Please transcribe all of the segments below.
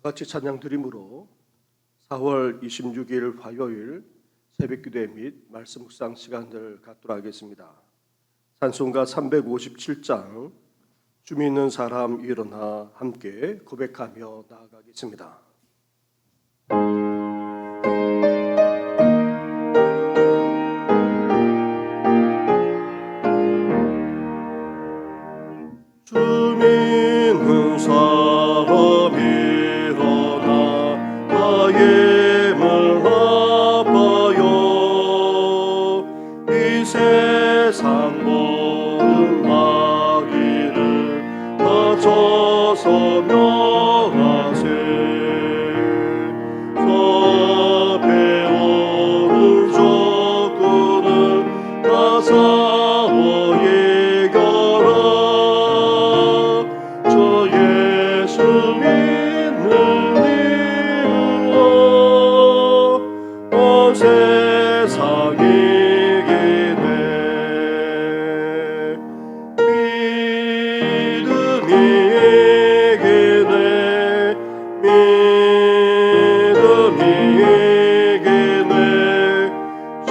같이 찬양 드림으로 4월 26일 화요일 새벽기도회 및 말씀 묵상 시간을 갖도록 하겠습니다. 찬송가 357장 춤 있는 사람 일어나 함께 고백하며 나아가겠습니다. 춤 있는 사람 일어나 나의 물 아파요. 이 세상 모든 마귀를 다쳐서 명하세. 섭에 오는 적군을 다 싸워 이겨라. 저 예수 믿는 이름으로 온 세상이 이기네. 믿음이 이기네. 믿음이 이기네. 주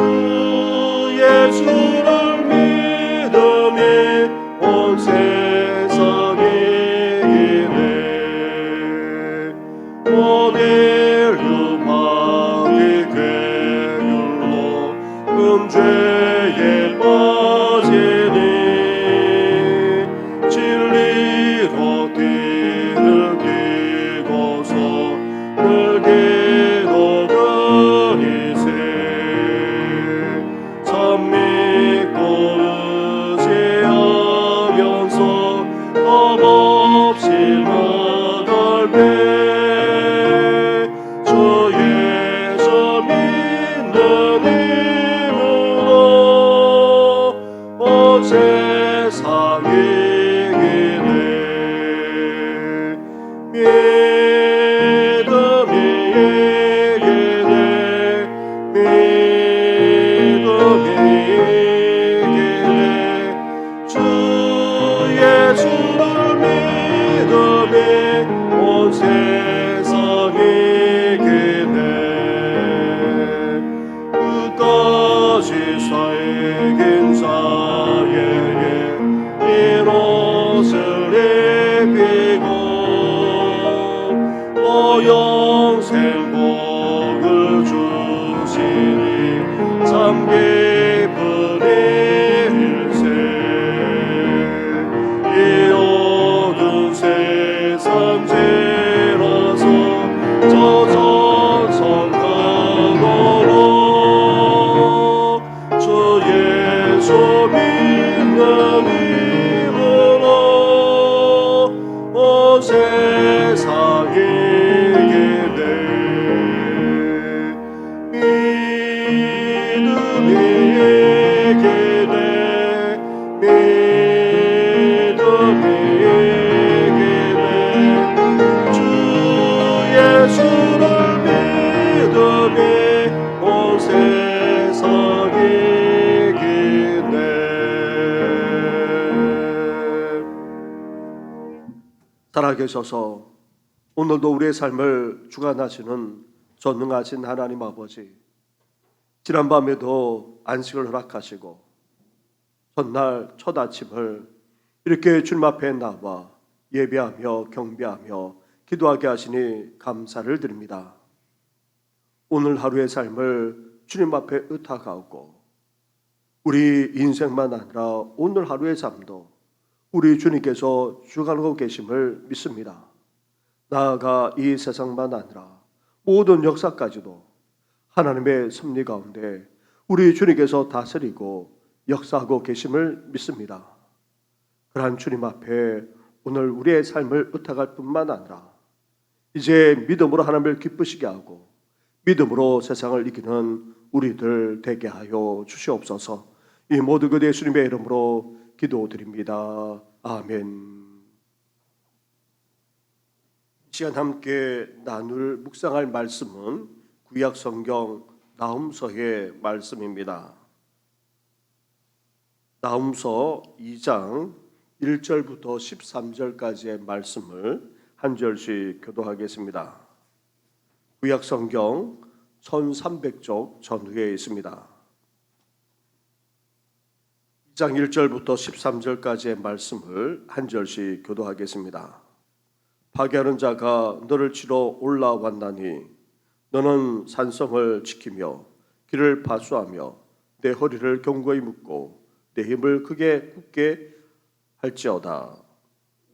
예수를 믿음이 온 세상이 이기네. 오늘 유마의 괴율로 금죄에 빠지니 진리로 뒤를 기고서 늘 기도드리세. 참 믿고 의지하면서 겁없이 나갈 때 저 예수 믿는 이름으로 온 세상이 이기네. 믿음이 이기네. 믿음이 이기네. 주 예수를 믿음이 온 세상이 이기네. 끝까지 살긴 자에게 이옷을 입히고 또 영생 복을 주시니 참 기쁜 일세. 이 어두운 세상 지나서 저 전성가도록 주 예수 믿는 이름으로 온 세상이 이기네. 믿음이 이기네. 믿음이 이기네. 주 예수를 믿음이 온 세상이 이기네. 살아계셔서 오늘도 우리의 삶을 주관하시는 전능하신 하나님 아버지, 지난밤에도 안식을 허락하시고 전날 첫 아침을 이렇게 주님 앞에 나와 예배하며 경배하며 기도하게 하시니 감사를 드립니다. 오늘 하루의 삶을 주님 앞에 의탁하고 우리 인생만 아니라 오늘 하루의 삶도 우리 주님께서 주관하고 계심을 믿습니다. 나아가 이 세상만 아니라 모든 역사까지도 하나님의 섭리 가운데 우리 주님께서 다스리고 역사하고 계심을 믿습니다. 그러한 주님 앞에 오늘 우리의 삶을 의탁할 뿐만 아니라 이제 믿음으로 하나님을 기쁘시게 하고 믿음으로 세상을 이기는 우리들 되게 하여 주시옵소서. 이 모든 것 예수님의 이름으로 기도드립니다. 아멘. 이 시간 함께 나눌 묵상할 말씀은 구약 성경 나훔서의 말씀입니다. 나훔서 2장 1절부터 13절까지의 말씀을 한 절씩 교도하겠습니다. 구약 성경 1300쪽 전후에 있습니다. 2장 1절부터 13절까지의 말씀을 한 절씩 교도하겠습니다. 파괴하는 자가 너를 치러 올라왔나니 너는 산성을 지키며 길을 파수하며 내 허리를 견고히 묶고 내 힘을 크게 굳게 할지어다.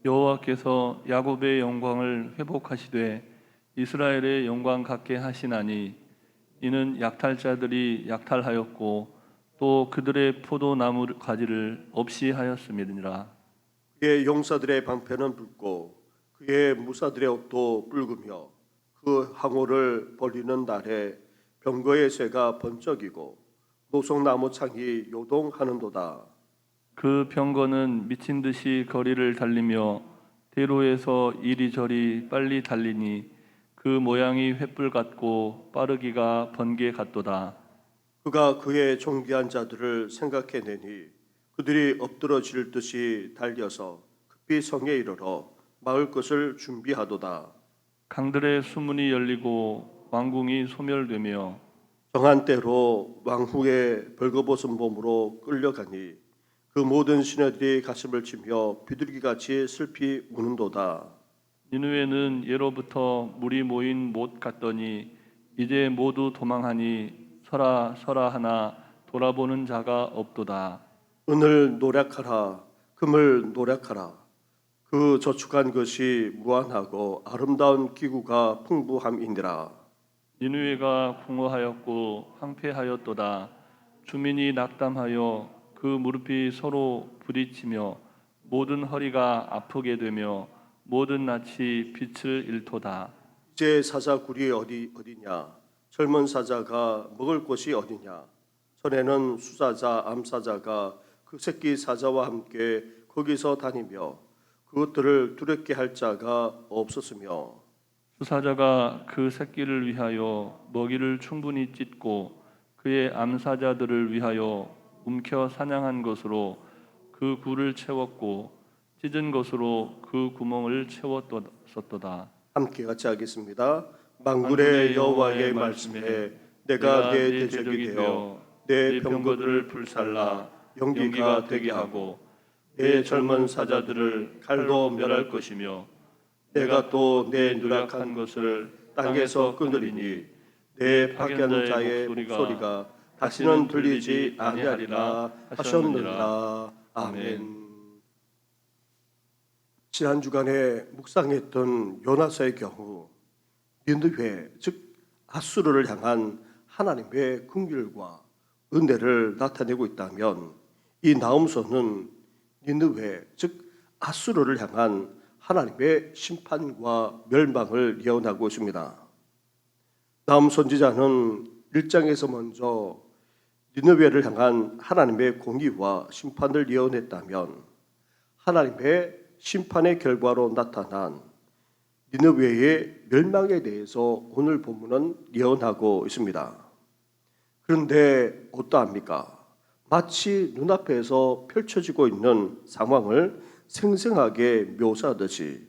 여호와께서 야곱의 영광을 회복하시되 이스라엘의 영광 갖게 하시나니 이는 약탈자들이 약탈하였고 또 그들의 포도나무 가지를 없이 하였음이니라. 그의 용사들의 방패는 붉고 그의 무사들의 옷도 붉으며 그 항오를 벌리는 날에 병거의 쇠가 번쩍이고 노송나무 창이 요동하는도다. 그 병거는 미친 듯이 거리를 달리며 대로에서 이리저리 빨리 달리니 그 모양이 횃불 같고 빠르기가 번개 같도다. 그가 그의 존귀한 자들을 생각해내니 그들이 엎드러질 듯이 달려서 급히 성에 이르러 막을 것을 준비하도다. 강들의 수문이 열리고 왕궁이 소멸되며 정한 때로 왕후의 벌거벗은 몸으로 끌려가니 그 모든 시내들이 가슴을 치며 비둘기같이 슬피 우는도다. 니느웨는 예로부터 물이 모인 못 같더니 이제 모두 도망하니 서라 서라 하나 돌아보는 자가 없도다. 은을 노력하라, 금을 노력하라. 그 저축한 것이 무한하고 아름다운 기구가 풍부함이니라. 니느웨가 궁허하였고 황폐하였도다. 주민이 낙담하여 그 무릎이 서로 부딪히며 모든 허리가 아프게 되며 모든 낯이 빛을 잃도다. 이제 사자 굴이 어디냐? 젊은 사자가 먹을 곳이 어디냐? 전에는 수사자, 암사자가 그 새끼 사자와 함께 거기서 다니며 그것들을 두렵게 할 자가 없었으며 수사자가 그 새끼를 위하여 먹이를 충분히 찢고 그의 암사자들을 위하여 움켜 사냥한 것으로 그 굴을 채웠고 찢은 것으로 그 구멍을 채웠었도다. 함께 같이 하겠습니다. 만군의 여호와의 말씀에 내가 내 대적이 되어 내 병거들을 불살라 연기가 되게 하고 내 젊은 사자들을 칼로 멸할 것이며 내가 또 내 누락한 것을 땅에서 끊으리니 내 파괴하는 자의 목소리가 다시는 들리지 아니하리라 하셨느니라. 아멘. 지난 주간에 묵상했던 요나서의 경우 니느웨 즉 아수르를 향한 하나님의 긍휼과 은혜를 나타내고 있다면 이 나음서는 니느웨 즉 아수르를 향한 하나님의 심판과 멸망을 예언하고 있습니다. 나음 선지자는 1장에서 먼저 니느웨를 향한 하나님의 공의와 심판을 예언했다면 하나님의 심판의 결과로 나타난 니느웨의 멸망에 대해서 오늘 본문은 예언하고 있습니다. 그런데 어떠합니까? 마치 눈앞에서 펼쳐지고 있는 상황을 생생하게 묘사하듯이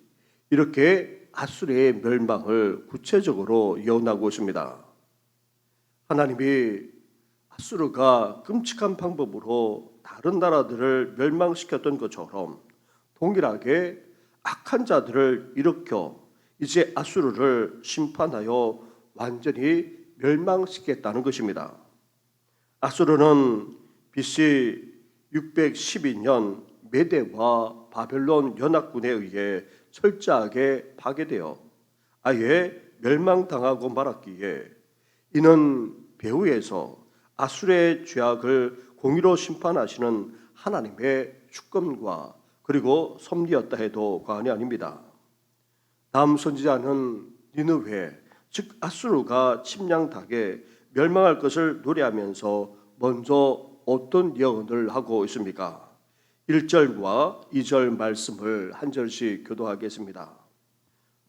이렇게 아수르의 멸망을 구체적으로 예언하고 있습니다. 하나님이 아수르가 끔찍한 방법으로 다른 나라들을 멸망시켰던 것처럼 동일하게 악한 자들을 일으켜 이제 아수르를 심판하여 완전히 멸망시켰다는 것입니다. 아수르는 BC 612년 메대와 바벨론 연합군에 의해 철저하게 파괴되어 아예 멸망당하고 말았기에 이는 배후에서 아수르의 죄악을 공의로 심판하시는 하나님의 주권과 그리고 섭리였다 해도 과언이 아닙니다. 다음 선지자는 니느웨 즉 아수르가 침략당해 멸망할 것을 노래하면서 먼저 어떤 예언을 하고 있습니까? 1절과 2절 말씀을 한 절씩 교도하겠습니다.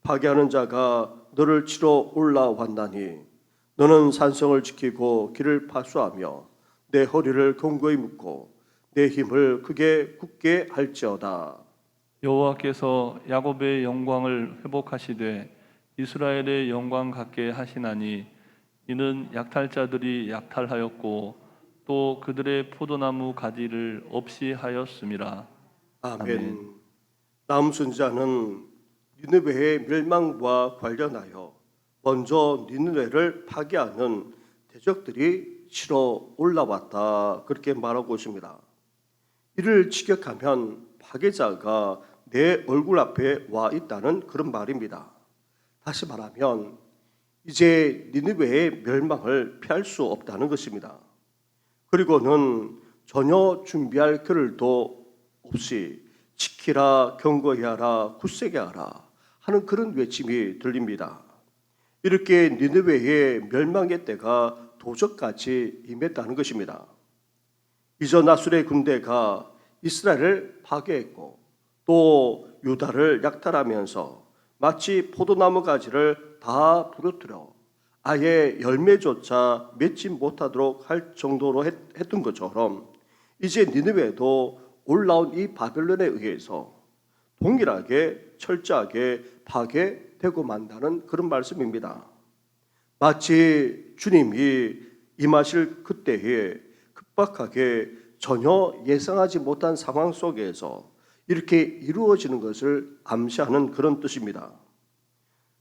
파괴하는 자가 너를 치러 올라왔나니 너는 산성을 지키고 길을 파수하며 내 허리를 견고히 묶고 내 힘을 크게 굳게 할지어다. 여호와께서 야곱의 영광을 회복하시되 이스라엘의 영광 같게 하시나니 이는 약탈자들이 약탈하였고 또 그들의 포도나무 가지를 없이 하였음이라. 아멘. 아멘. 다음 선지자는 니느웨의 멸망과 관련하여 먼저 니느웨를 파괴하는 대적들이 치러 올라왔다 그렇게 말하고 있습니다. 이를 직역하면 파괴자가 내 얼굴 앞에 와 있다는 그런 말입니다. 다시 말하면 이제 니느웨의 멸망을 피할 수 없다는 것입니다. 그리고는 전혀 준비할 겨를도 없이 지키라, 경고해야 하라, 굳세게 하라 하는 그런 외침이 들립니다. 이렇게 니느웨의 멸망의 때가 도적같이 임했다는 것입니다. 이전 아수르의 군대가 이스라엘을 파괴했고 또 유다를 약탈하면서 마치 포도나무 가지를 다 부러뜨려 아예 열매조차 맺지 못하도록 할 정도로 했던 것처럼 이제 니느웨도 올라온 이 바벨론에 의해서 동일하게 철저하게 파괴되고 만다는 그런 말씀입니다. 마치 주님이 임하실 그때에 급박하게 전혀 예상하지 못한 상황 속에서 이렇게 이루어지는 것을 암시하는 그런 뜻입니다.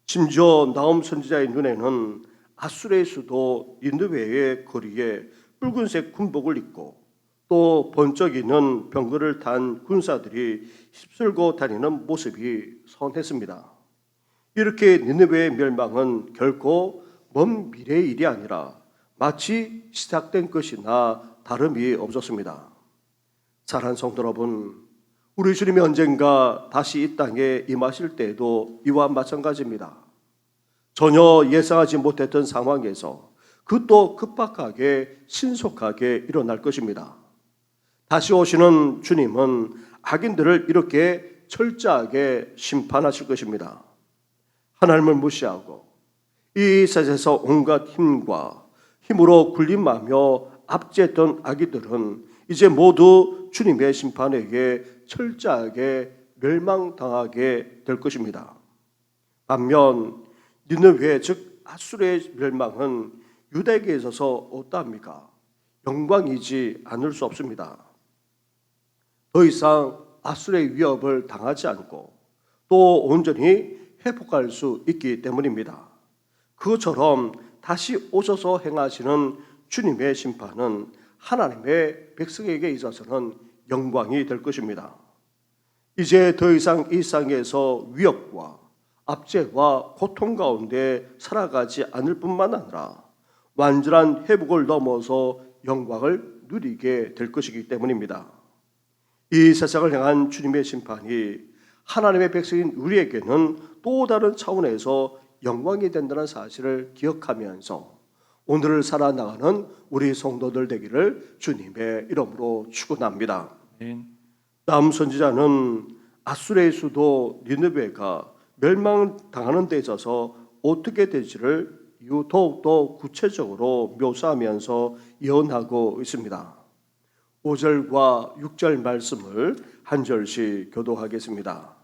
심지어 나홈 선지자의 눈에는 아수르의 수도 니느웨의 거리에 붉은색 군복을 입고 또 번쩍이는 병거를 탄 군사들이 휩쓸고 다니는 모습이 선했습니다. 이렇게 니느웨의 멸망은 결코 먼 미래의 일이 아니라 마치 시작된 것이나 다름이 없었습니다. 사랑하는 성도 여러분, 우리 주님이 언젠가 다시 이 땅에 임하실 때에도 이와 마찬가지입니다. 전혀 예상하지 못했던 상황에서 그것도 급박하게 신속하게 일어날 것입니다. 다시 오시는 주님은 악인들을 이렇게 철저하게 심판하실 것입니다. 하나님을 무시하고 이 세상에서 온갖 힘으로 군림하며 압제했던 악인들은 이제 모두 주님의 심판에게 철저하게 멸망당하게 될 것입니다. 반면 니느웨 즉 아수르의 멸망은 유다에게 있어서 어떠합니까? 영광이지 않을 수 없습니다. 더 이상 아수르의 위협을 당하지 않고 또 온전히 회복할 수 있기 때문입니다. 그것처럼 다시 오셔서 행하시는 주님의 심판은 하나님의 백성에게 있어서는 영광이 될 것입니다. 이제 더 이상 이 땅에서 위협과 압제와 고통 가운데 살아가지 않을 뿐만 아니라 완전한 회복을 넘어서 영광을 누리게 될 것이기 때문입니다. 이 세상을 향한 주님의 심판이 하나님의 백성인 우리에게는 또 다른 차원에서 영광이 된다는 사실을 기억하면서 오늘을 살아나가는 우리 성도들 되기를 주님의 이름으로 축원합니다. 다음 선지자는 아수르의 수도 니느웨가 멸망당하는 데 있어서 어떻게 될지를 더욱더 구체적으로 묘사하면서 예언하고 있습니다. 5절과 6절 말씀을 한 절씩 교도하겠습니다.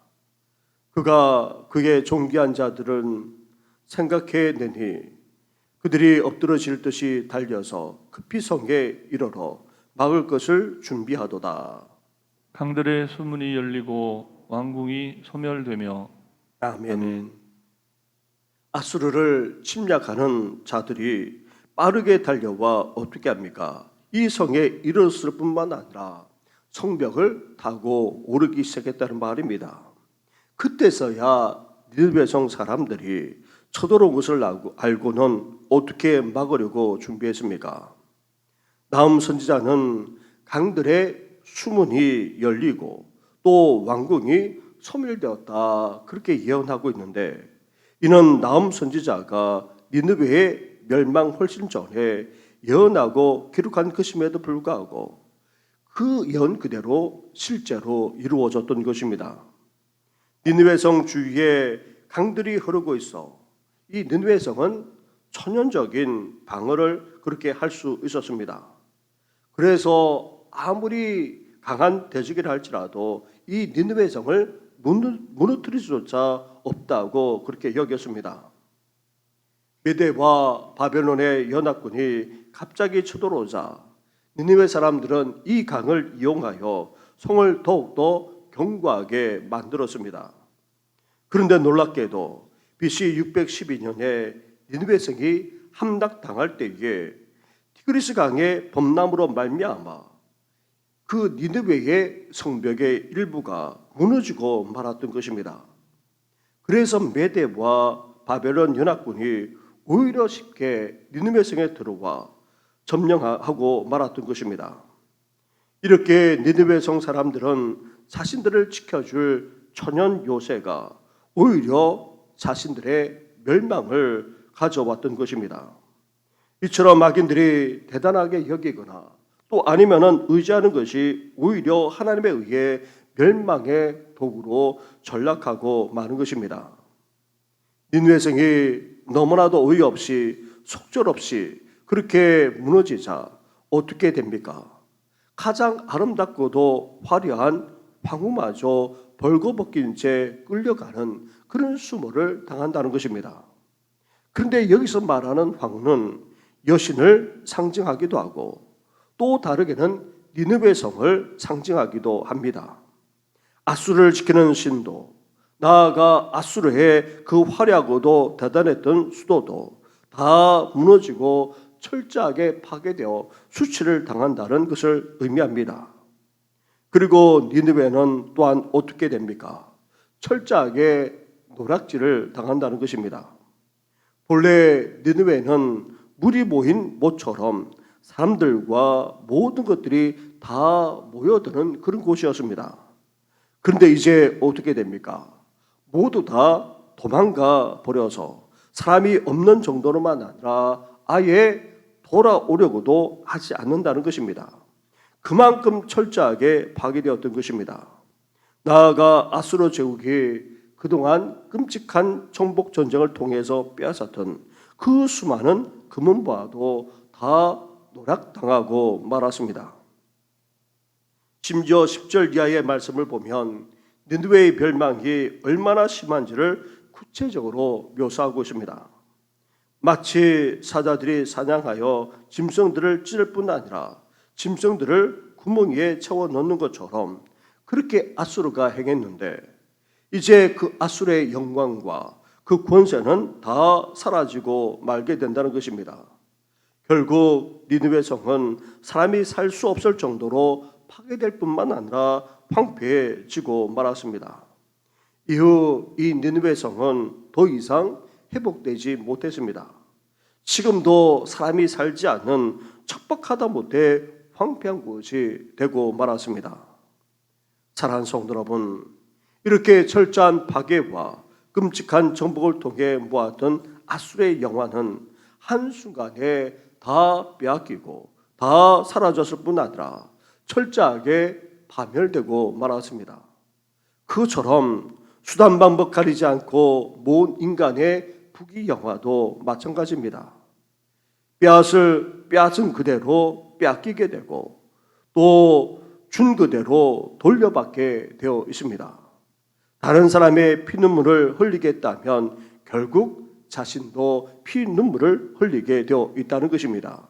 그의 존귀한 자들은 생각해내니 그들이 엎드러질 듯이 달려서 급히 성에 이르러 막을 것을 준비하도다. 강들의 수문이 열리고 왕궁이 소멸되며. 아멘. 아수르를 침략하는 자들이 빠르게 달려와 어떻게 합니까? 이 성에 이르렀을 뿐만 아니라 성벽을 타고 오르기 시작했다는 말입니다. 그때서야 니느웨 성 사람들이 쳐들어온 것을 알고는 어떻게 막으려고 준비했습니까? 다음 선지자는 강들의 수문이 열리고 또 왕궁이 소멸되었다 그렇게 예언하고 있는데, 이는 나홈 선지자가 니느웨의 멸망 훨씬 전에 예언하고 기록한 것임에도 불구하고 그 예언 그대로 실제로 이루어졌던 것입니다. 니느웨 성 주위에 강들이 흐르고 있어 이 니느웨 성은 천연적인 방어를 그렇게 할 수 있었습니다. 그래서 아무리 강한 대적이라 할지라도 이 니느웨 성을 무너뜨릴 수조차 없다고 그렇게 여겼습니다. 메대와 바벨론의 연합군이 갑자기 쳐들어오자 니느웨 사람들은 이 강을 이용하여 성을 더욱더 견고하게 만들었습니다. 그런데 놀랍게도 BC 612년에 니느웨 성이 함락당할 때에 티그리스 강의 범람으로 말미암아 그 니느웨의 성벽의 일부가 무너지고 말았던 것입니다. 그래서 메대와 바벨론 연합군이 오히려 쉽게 니느웨 성에 들어와 점령하고 말았던 것입니다. 이렇게 니느웨 성 사람들은 자신들을 지켜줄 천연 요새가 오히려 자신들의 멸망을 가져왔던 것입니다. 이처럼 악인들이 대단하게 여기거나 또 아니면은 의지하는 것이 오히려 하나님에 의해 멸망의 도구로 전락하고 마는 것입니다. 니느웨 성이 너무나도 어이없이 속절없이 그렇게 무너지자 어떻게 됩니까? 가장 아름답고도 화려한 황후마저 벌거벗긴 채 끌려가는 그런 수모를 당한다는 것입니다. 그런데 여기서 말하는 황후는 여신을 상징하기도 하고 또 다르게는 니느웨 성을 상징하기도 합니다. 아수르를 지키는 신도, 나아가 아수르의 그 화려하고도 대단했던 수도도 다 무너지고 철저하게 파괴되어 수치를 당한다는 것을 의미합니다. 그리고 니느웨는 또한 어떻게 됩니까? 철저하게 노략질을 당한다는 것입니다. 본래 니느웨는 물이 모인 모처럼 사람들과 모든 것들이 다 모여드는 그런 곳이었습니다. 그런데 이제 어떻게 됩니까? 모두 다 도망가 버려서 사람이 없는 정도로만 아니라 아예 돌아오려고도 하지 않는다는 것입니다. 그만큼 철저하게 파괴되었던 것입니다. 나아가 아수르 제국이 그동안 끔찍한 정복 전쟁을 통해서 빼앗았던 그 수많은 금은보화도 다 노략당하고 말았습니다. 심지어 10절 이하의 말씀을 보면 니느웨의 멸망이 얼마나 심한지를 구체적으로 묘사하고 있습니다. 마치 사자들이 사냥하여 짐승들을 찌를 뿐 아니라 짐승들을 구멍에 채워 넣는 것처럼 그렇게 아수르가 행했는데 이제 그 아수르의 영광과 그 권세는 다 사라지고 말게 된다는 것입니다. 결국 니느웨 성은 사람이 살 수 없을 정도로 파괴될 뿐만 아니라 황폐해지고 말았습니다. 이후 이 니느웨 성은 더 이상 회복되지 못했습니다. 지금도 사람이 살지 않는 척박하다 못해 황폐한 곳이 되고 말았습니다. 사랑하는 성도 여러분, 이렇게 철저한 파괴와 끔찍한 정복을 통해 모았던 아수르의 영화는 한순간에 다 빼앗기고 다 사라졌을 뿐 아니라 철저하게 파멸되고 말았습니다. 그것처럼 수단 방법 가리지 않고 모은 인간의 부귀영화도 마찬가지입니다. 빼앗은 그대로 빼앗기게 되고 또 준 그대로 돌려받게 되어 있습니다. 다른 사람의 피눈물을 흘리겠다면 결국 자신도 피눈물을 흘리게 되어 있다는 것입니다.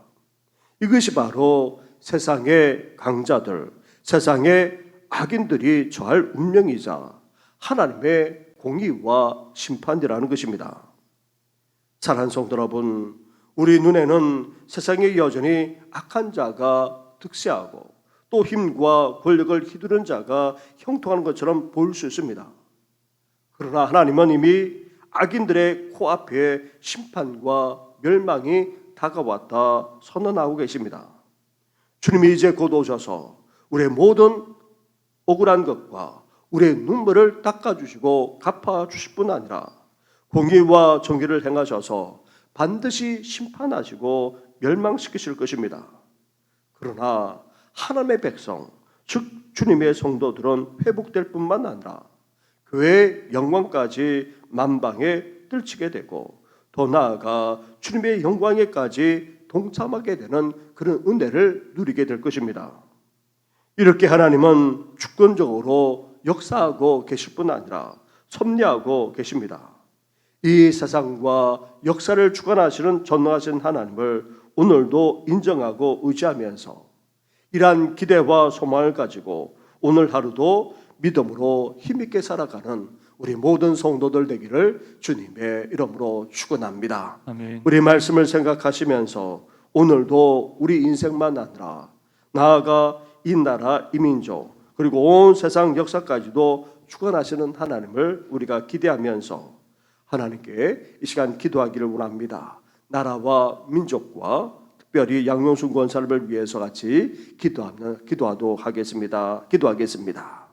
이것이 바로 세상의 강자들, 세상의 악인들이 처할 운명이자 하나님의 공의와 심판이라는 것입니다. 사랑하는 성도 여러분, 우리 눈에는 세상에 여전히 악한 자가 득세하고 또 힘과 권력을 휘두른 자가 형통하는 것처럼 보일 수 있습니다. 그러나 하나님은 이미 악인들의 코앞에 심판과 멸망이 다가왔다 선언하고 계십니다. 주님이 이제 곧 오셔서 우리의 모든 억울한 것과 우리의 눈물을 닦아주시고 갚아주실 뿐 아니라 공의와 정의를 행하셔서 반드시 심판하시고 멸망시키실 것입니다. 그러나 하나님의 백성, 즉 주님의 성도들은 회복될 뿐만 아니라 그의 영광까지 만방에 떨치게 되고 더 나아가 주님의 영광에까지 동참하게 되는 그런 은혜를 누리게 될 것입니다. 이렇게 하나님은 주권적으로 역사하고 계실 뿐 아니라 섭리하고 계십니다. 이 세상과 역사를 주관하시는 전능하신 하나님을 오늘도 인정하고 의지하면서 이러한 기대와 소망을 가지고 오늘 하루도 믿음으로 힘있게 살아가는 우리 모든 성도들 되기를 주님의 이름으로 축원합니다. 아멘. 우리 말씀을 생각하시면서 오늘도 우리 인생만 아니라 나아가 이 나라, 이 민족 그리고 온 세상 역사까지도 주관하시는 하나님을 우리가 기대하면서 하나님께 이 시간 기도하기를 원합니다. 나라와 민족과 특별히 양용순 권사님을 위해서 같이 기도하도록 하겠습니다. 기도하겠습니다.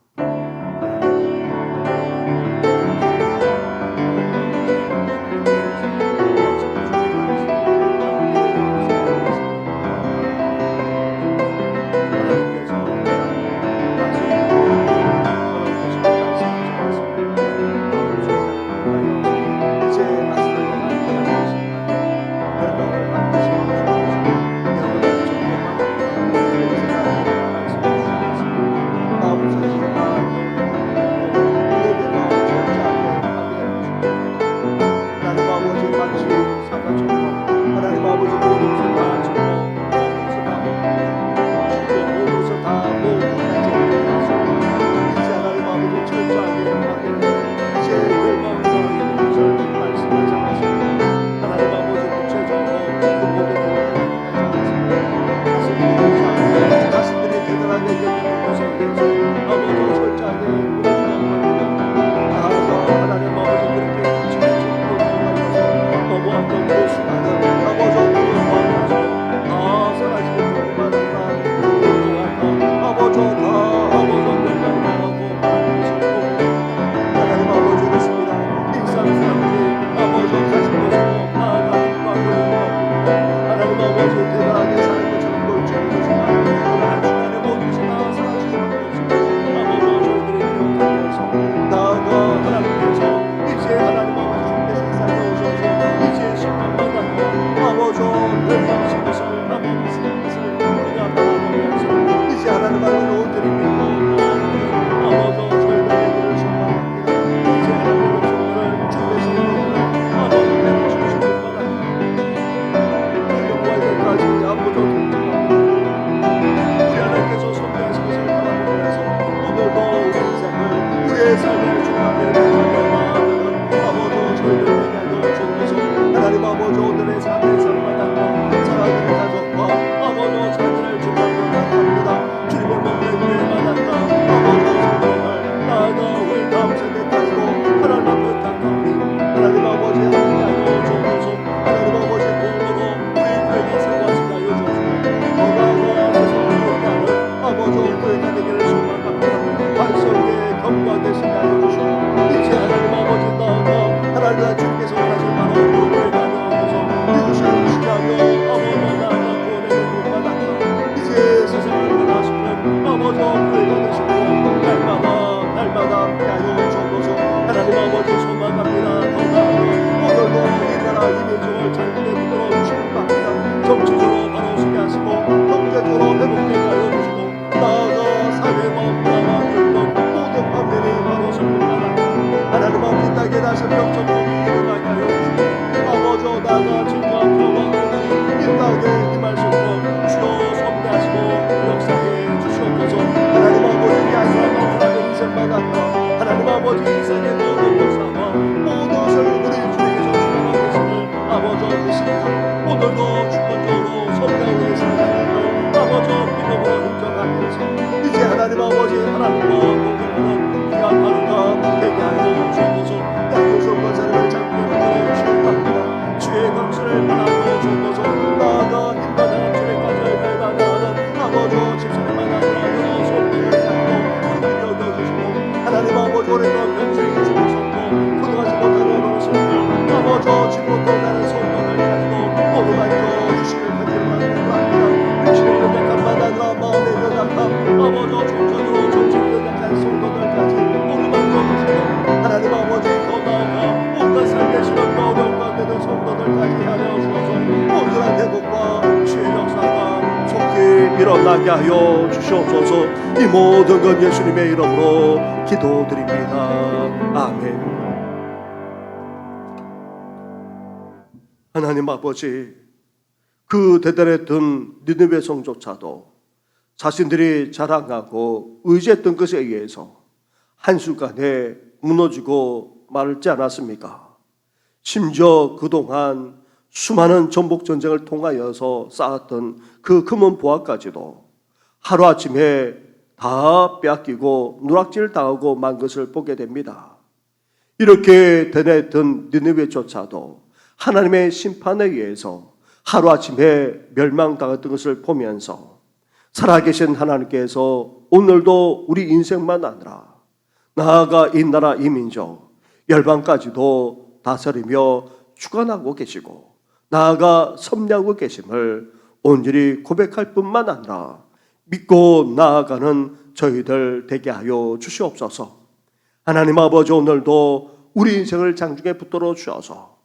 일어나게 하여 주시옵소서. 이 모든 것 예수님의 이름으로 기도드립니다. 아멘. 하나님 아버지, 그 대단했던 니느웨 성조차도 자신들이 자랑하고 의지했던 것에 의해서 한순간에 무너지고 말지 않았습니까? 심지어 그동안 수많은 전복 전쟁을 통하여서 쌓았던 그 금은 보화까지도 하루아침에 다 빼앗기고 누락질 당하고 만 것을 보게 됩니다. 이렇게 대단했던 니느웨조차도 하나님의 심판에 의해서 하루아침에 멸망당했던 것을 보면서 살아계신 하나님께서 오늘도 우리 인생만 아니라 나아가 이 나라 이 민족 열방까지도 다스리며 주관하고 계시고 나아가 섭리하고 계심을 온전히 고백할 뿐만 아니라 믿고 나아가는 저희들 되게 하여 주시옵소서. 하나님 아버지, 오늘도 우리 인생을 장중에 붙들어 주셔서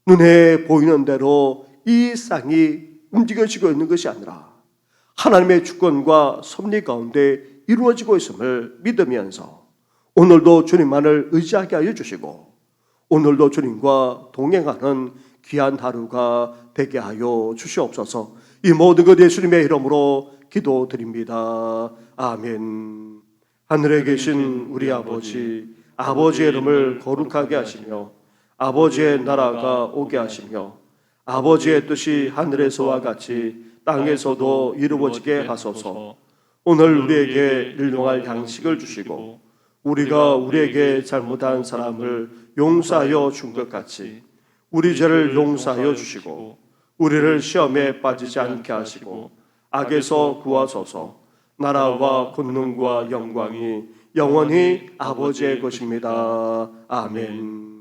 눈에 보이는 대로 이 땅이 움직여지고 있는 것이 아니라 하나님의 주권과 섭리 가운데 이루어지고 있음을 믿으면서 오늘도 주님만을 의지하게 하여 주시고 오늘도 주님과 동행하는 귀한 하루가 되게 하여 주시옵소서. 이 모든 것 예수님의 이름으로 기도드립니다. 아멘. 하늘에 계신 우리 아버지, 아버지의 이름을 거룩하게 하시며 아버지의 나라가 오게 하시며 아버지의 뜻이 하늘에서와 같이 땅에서도 이루어지게 하소서. 오늘 우리에게 일용할 양식을 주시고 우리가 우리에게 잘못한 사람을 용서하여 준 것 같이 우리 죄를 용서하여 주시고 우리를 시험에 빠지지 않게 하시고 악에서 구하소서. 나라와 권능과 영광이 영원히 아버지의 것입니다. 아멘.